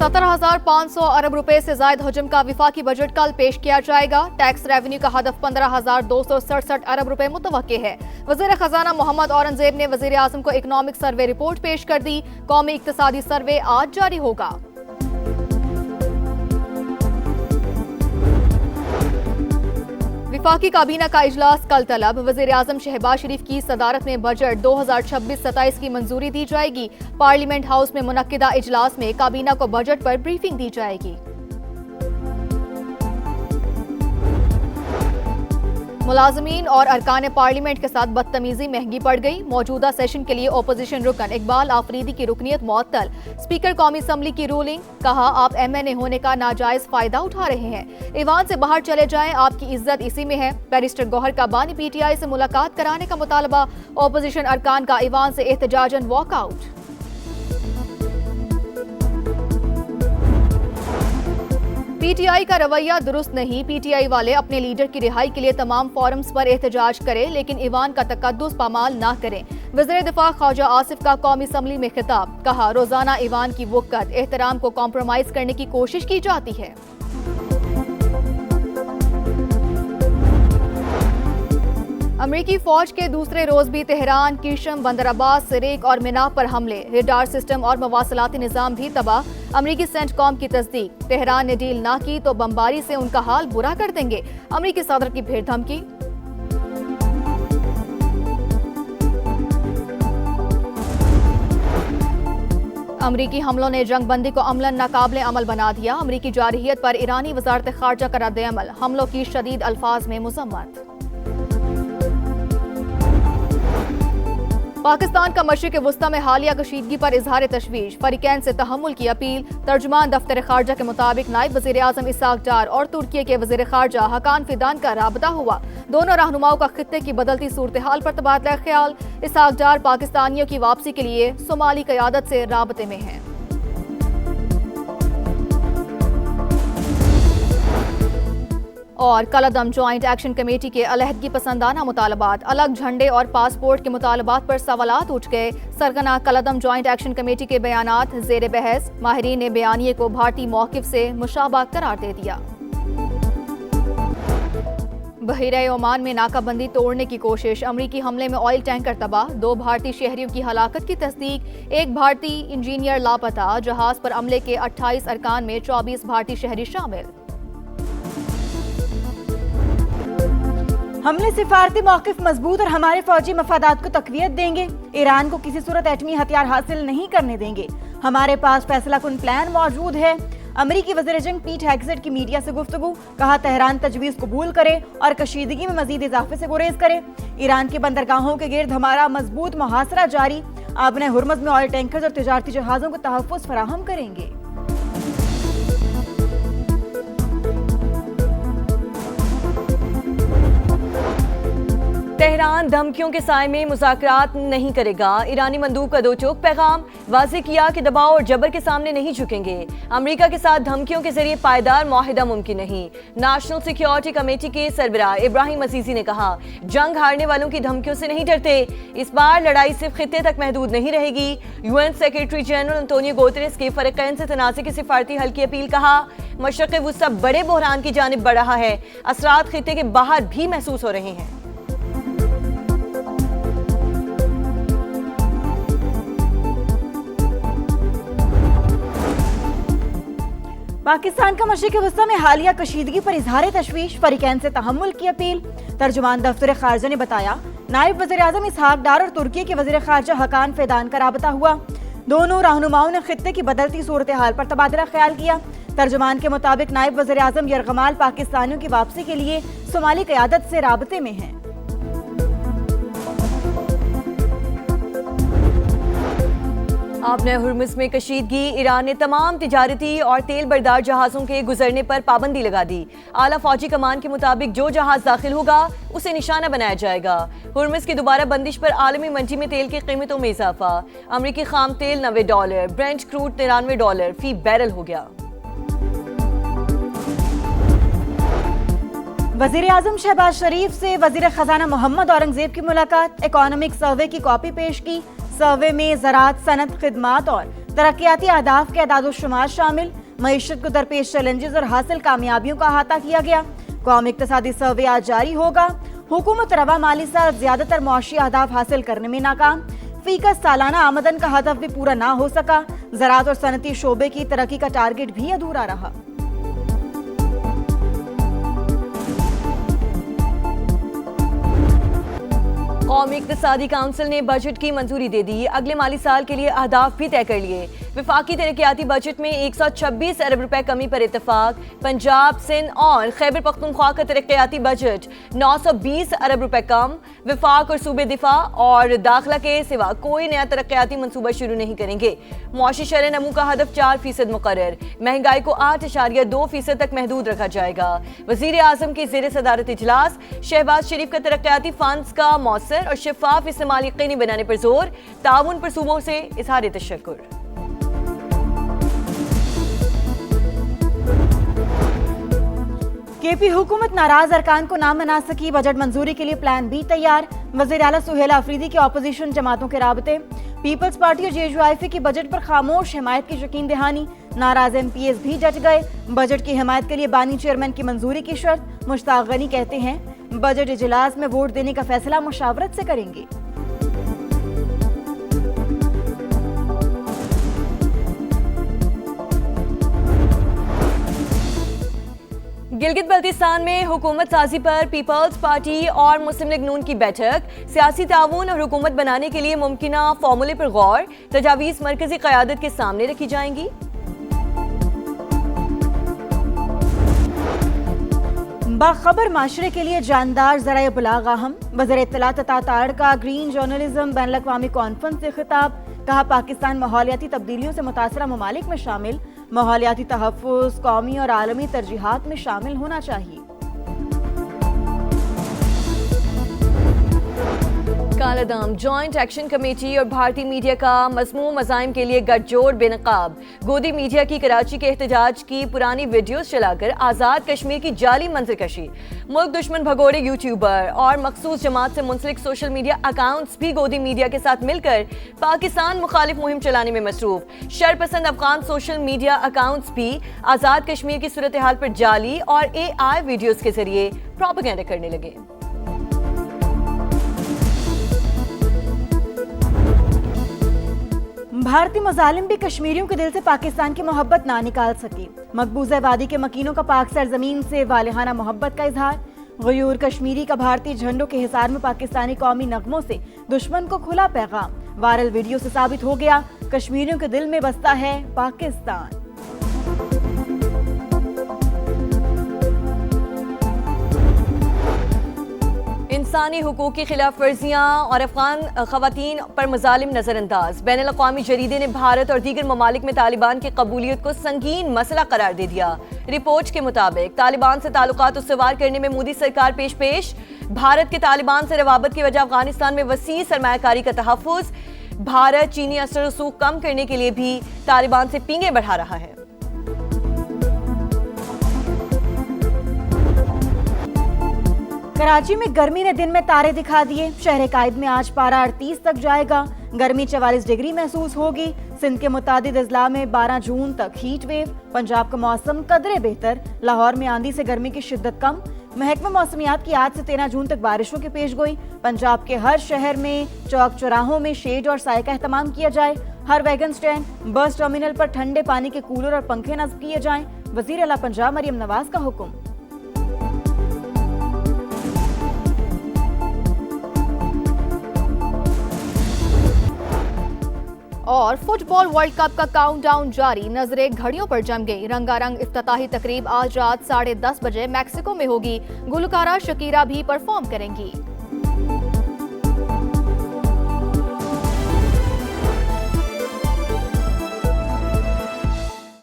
17,500 अरब रुपए से जायद हजम का विफाकी बजट कल पेश किया जाएगा। टैक्स रेवेन्यू का हदफ 15,267 अरब रुपए मुतवक्के है। वज़ीर खजाना मोहम्मद औरंगजेब ने वज़ीर आज़म को इकनॉमिक सर्वे रिपोर्ट पेश कर दी। कौमी इक्तिसादी सर्वे आज जारी होगा। विफाकी काबीना का इजलास कल तलब। वज़ीर आज़म शहबाज शरीफ की सदारत में बजट 2026-27 की मंजूरी दी जाएगी। पार्लियामेंट हाउस में मुनक्किदा इजलास में काबीना को बजट पर ब्रीफिंग दी जाएगी। मुलाजमीन और अरकान पार्लियामेंट के साथ बदतमीजी महंगी पड़ गई। मौजूदा सेशन के लिए ओपोजिशन रुकन इकबाल आफरीदी की रुकनियत मुअत्तल। स्पीकर कौमी असम्बली की रूलिंग, कहा आप MNA होने का नाजायज फायदा उठा रहे हैं। ईवान से बाहर चले जाएं, आपकी इज्जत इसी में है। बैरिस्टर गौहर का बानी PTI से मुलाकात कराने का मुतालबा। ओपोजिशन अरकान का ईवान से एहतजाजन वॉकआउट। PTI का रवैया दुरुस्त नहीं। PTI वाले अपने लीडर की रिहाई के लिए तमाम फोरम्स पर एहतजाज करें, लेकिन ईवान का तकद्दुस पामाल ना करें। वज़ीर दिफा ख्वाजा आसिफ का कौमी असम्बली में खिताब, कहा रोजाना ईवान की वक़्त एहतराम को कॉम्प्रोमाइज करने की कोशिश की जाती है। अमरीकी फौज के दूसरे रोज भी तेहरान, कीशम, बंदराबाद, सिरेक और मिनाब पर हमले। रडार सिस्टम और मवासलाती निज़ाम भी तबाह। अमरीकी सेंटकॉम की तस्दीक, तेहरान ने डील ना की तो बमबारी से उनका हाल बुरा कर देंगे। अमरीकी सदर की फिर धमकी। अमरीकी हमलों ने जंगबंदी को अमलन नाकाबिले अमल बना दिया। अमरीकी जारहियत पर ईरानी वजारत खारजा का रद्द-ए-अमल। हमलों की शदीद अल्फाज में मुज़म्मत। पाकिस्तान का मशरिक़ वुस्ता में हालिया कशीदगी पर इजहार तशवीश। फरीकैन से तहम्मुल की अपील। तर्जुमान दफ्तर खारजा के मुताबिक नायब वज़ीर आज़म इसाक डार और तुर्की के वज़ीर खारजा हकान फिदान का राबता हुआ। दोनों रहनुमाओं का खित्ते की बदलती सूरत हाल पर तबादला ख्याल। इसाक डार पाकिस्तानियों की वापसी के लिए सोमाली क़यादत से राबते में हैं। और कलअदम जॉइंट एक्शन कमेटी के अलहदगी पसंदाना मुतालबात। अलग झंडे और पासपोर्ट के मुतालबात पर सवालात उठ गए। सरगना कलअदम जॉइंट एक्शन कमेटी के बयानात ज़ेर बहस। माहिरीन ने बयानिए को भारतीय मौक़िफ़ से मुशाबा करार दे दिया। बहरीन ओमान में नाकाबंदी तोड़ने की कोशिश। अमरीकी हमले में ऑयल टैंकर तबाह। 2 भारतीय शहरियों की हलाकत की तस्दीक। 1 भारतीय इंजीनियर लापता। जहाज पर अमले के 28 अरकान में 24 भारतीय शहरी शामिल। हमने सिफारती मौक़िफ़ मजबूत और हमारे फौजी मफादात को तक़वियत देंगे। ईरान को किसी सूरत एटमी हथियार हासिल नहीं करने देंगे। हमारे पास फैसला कुन प्लान मौजूद है। अमरीकी वज़ीर जंग पीट हेग्सेट की मीडिया से गुफ्तगू, कहा तेहरान तजवीज़ कबूल करे और कशीदगी में मजीद इजाफे से गुरेज करे। ईरान की बंदरगाहों के गिर्द हमारा मजबूत मुहासरा जारी। आपने हुर्मुज़ में ऑयल टैंकर्स और तिजारती जहाज़ों को तहफ़्फ़ुज़ फराहम करेंगे। तेहरान धमकियों के साए में मुज़ाकरात नहीं करेगा। ईरानी मंदूब का 2 टोक पैगाम। वाज़ेह किया कि दबाव और जबर के सामने नहीं झुकेंगे। अमेरिका के साथ धमकियों के जरिए पायदार मुआहिदा मुमकिन नहीं। नेशनल सिक्योरिटी कमेटी के सरबराह इब्राहिम अजीजी ने कहा, जंग हारने वालों की धमकियों से नहीं डरते। इस बार लड़ाई सिर्फ खित्ते तक महदूद नहीं रहेगी। UN secretary general Antonio Guterres के फरीकैन से तनाज़े की सिफारती हल की अपील। कहा, मशरिक़ वुस्ता बड़े बहरान की जानिब बढ़ रहा है। असरात खित्ते के बाहर भी महसूस हो रहे हैं। पाकिस्तान का मशरिक़ वुस्ता में हालिया कशीदगी पर इजहार तशवीश। फरीकैन से तहम्मुल की अपील। तर्जुमान दफ्तर खारजा ने बताया, नायब वज़ीर आज़म इसहाक डार और तुर्की के वज़ीर खारजा हकान फिदान का राबता हुआ। दोनों रहनुमाओं ने खित्ते की बदलती सूरत हाल पर तबादला ख्याल किया। तर्जुमान के मुताबिक नायब वज़ीर आज़म यरगमाल पाकिस्तानियों की वापसी के लिए सोमाली क़यादत से राबते में हैं। आपने हुर्मुज़ में कशीदगी। ईरान ने तमाम तिजारती और तेल बरदार जहाज़ों के गुजरने पर पाबंदी लगा दी। आला फौजी कमान के मुताबिक जो जहाज़ दाखिल होगा उसे निशाना बनाया जाएगा। हुर्मुज़ की दोबारा बंदिश पर आलमी मंडी में तेल की कीमतों में इजाफा। अमरीकी खाम तेल $90, ब्रेंट क्रूड $93 फी बैरल हो गया। वज़ीर आज़म शहबाज शरीफ से वज़ीर खजाना मोहम्मद औरंगजेब की मुलाकात। इकोनॉमिक सर्वे की कॉपी पेश की। सर्वे में ज़राअत, सनत, खिदमात और तरक्याती अहदाफ के अदाद-ओ-शुमार शामिल। मईशत को दरपेश चैलेंजेस और हासिल कामयाबियों का अहाता किया गया। कौमी इक्तिसादी सर्वे आज जारी होगा। हुकूमत रवा माली साल ज्यादातर मुआशी अहदाफ हासिल करने में नाकाम। फीका सालाना आमदन का हदफ भी पूरा ना हो सका। ज़राअत और सनती शोबे की तरक्की का टारगेट भी अधूरा रहा। कौमी इक्तिसादी काउंसिल ने बजट की मंजूरी दे दी। अगले माली साल के लिए अहदाफ भी तय कर लिए। विफाकी तरक्याती बजट में 126 अरब रुपए कमी पर इत्तेफाक। पंजाब, सिंध और खैबर पख्तूनख्वा का तरक्याती बजट 920 अरब रुपए कम। विफाक और सूबे दिफा और दाखिला के सिवा कोई नया तरक्याती मनसूबा शुरू नहीं करेंगे। मुआशी शरह नमू का हदफ 4% मुकर्रर। महंगाई को 8.2% तक महदूद रखा जाएगा। वजीर आजम की ज़ेर सदारत इजलास। शहबाज शरीफ का तरक्याती फंड्स का मौसर और शफाफ इस्तेमाल यकीनी बनाने पर जोर। ताउन पर सूबों से इजहार तशक्कुर। केपी हुकूमत नाराज अरकान को ना मना सकी। बजट मंजूरी के लिए प्लान बी तैयार। वज़ीर आला सुहेला अफरीदी के ऑपोजिशन जमातों के राबते। पीपल्स पार्टी और JUIF की बजट पर खामोश हिमायत की यकीन दहानी। नाराज MPs भी डट गए। बजट की हिमायत के लिए बानी चेयरमैन की मंजूरी की शर्त। मुश्ताक गनी कहते हैं बजट इजलास में वोट देने का फैसला मुशावरत से करेंगे। गिलगित बल्तिस्तान में हुकूमत साजी पर पीपल्स पार्टी और मुस्लिम लीग नून की बैठक। सियासी ताउन और हुकूमत बनाने के लिए मुमकिना फॉर्मूले पर गौर। तजावीज़ मरकजी क़यादत के सामने रखी जाएंगी। बाखबर माशरे के लिए जानदार ज़राए इब्लाग अहम। वज़ीर इत्तलात ताड़ का ग्रीन जर्नलिज्म बैनुल अक़वामी कॉन्फ्रेंस से खिताब। कहा पाकिस्तान माहौलियाती तब्दीलियों से मुतासरा ममालिक में शामिल। माहौलियाती तहफ़्फ़ुज़ कौमी और आलमी तरजीहात में शामिल होना चाहिए। कालादाम जॉइंट एक्शन कमेटी और भारतीय मीडिया का मज़मूम मज़ाइम के लिए गठजोड़ बेनकाब। गोदी मीडिया की कराची के एहतजाज की पुरानी वीडियोस चलाकर आज़ाद कश्मीर की जाली मंजरकशी। मुल्क दुश्मन भगोड़े यूट्यूबर और मखसूस जमात से मुंसलिक सोशल मीडिया अकाउंट्स भी गोदी मीडिया के साथ मिलकर पाकिस्तान मुखालिफ मुहिम चलाने में मसरूफ। शरपसंद अफगान सोशल मीडिया अकाउंट्स भी आज़ाद कश्मीर की सूरत हाल पर जाली और AI वीडियोस के जरिए प्रोपेगेंडा करने लगे। भारतीय मुजालिम भी कश्मीरियों के दिल से पाकिस्तान की मोहब्बत ना निकाल सके। मकबूजा वादी के मकीनों का पाक सरजमीन से वालिहाना मोहब्बत का इजहार। गयूर कश्मीरी का भारतीय झंडों के हिसार में पाकिस्तानी कौमी नगमों से दुश्मन को खुला पैगाम। वायरल वीडियो से साबित हो गया कश्मीरियों के दिल में बसता है पाकिस्तान। इंसानी हुकूक की खिलाफ वर्जियाँ और अफगान खवातीन पर मजालिम नजरअंदाज। बैनुल अक़वामी जरीदे ने भारत और दीगर ममालिक में तालिबान की कबूलियत को संगीन मसला करार दे दिया। रिपोर्ट के मुताबिक तालिबान से ताल्लुकात उसवार करने में मोदी सरकार पेश। भारत के तालिबान से रवाबत की वजह अफगानिस्तान में वसी सरमायाकारी का तहफ़्फ़ुज़। भारत चीनी असर रसूख कम करने के लिए भी तालिबान से पींगे बढ़ा रहा है। कराची में गर्मी ने दिन में तारे दिखा दिए। शहर कायद में आज पारा 38 तक जाएगा। गर्मी 44 डिग्री महसूस होगी। सिंध के मुतादिद अजला में 12 जून तक हीट वेव। पंजाब का मौसम कदरे बेहतर। लाहौर में आंधी से गर्मी की शिद्दत कम। महकमा मौसमियात की आज से 13 जून तक बारिशों की पेशगोई। पंजाब के हर शहर में चौक चौराहों में शेड और साय का एहतमाम किया जाए। हर वैगन स्टैंड, बस टर्मिनल पर ठंडे पानी के कूलर और पंखे नस्ब किए जाएं। वजीर आला पंजाब मरियम नवाज का हुक्म। और फुटबॉल वर्ल्ड कप का काउंटडाउन जारी। नजरें घड़ियों पर जम गई। रंगारंग इफ्तिताही तकरीब आज रात 10:30 बजे मैक्सिको में होगी। गुलकारा शकीरा भी परफॉर्म करेंगी।